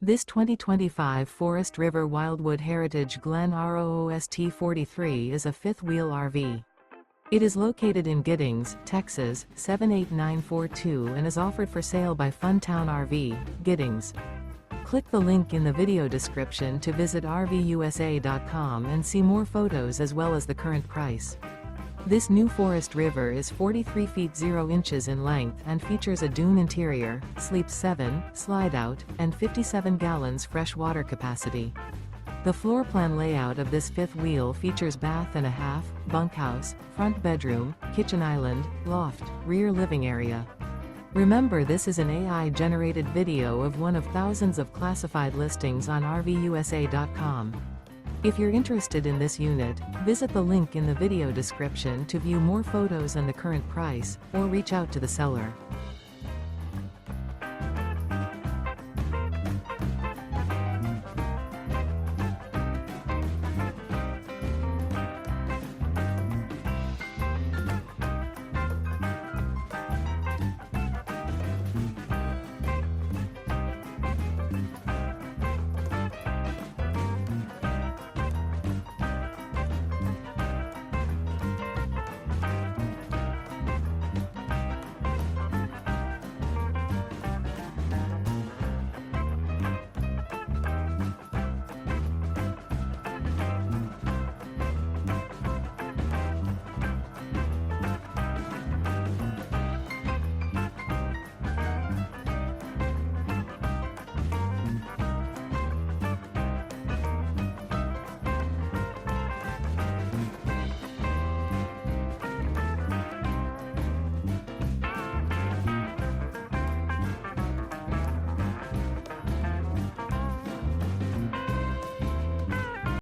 This 2025 Forest River Wildwood Heritage Glen ROOST 43 is a fifth-wheel RV. It is located in Giddings, Texas, 78942 and is offered for sale by Funtown RV, Giddings. Click the link in the video description to visit RVUSA.com and see more photos as well as the current price. This new Forest River is 43 feet 0 inches in length and features a dune interior, sleeps 7, slide-out, and 57 gallons fresh water capacity. The floor plan layout of this fifth wheel features bath and a half, bunkhouse, front bedroom, kitchen island, loft, rear living area. Remember, this is an AI-generated video of one of thousands of classified listings on RVUSA.com. If you're interested in this unit, visit the link in the video description to view more photos and the current price, or reach out to the seller.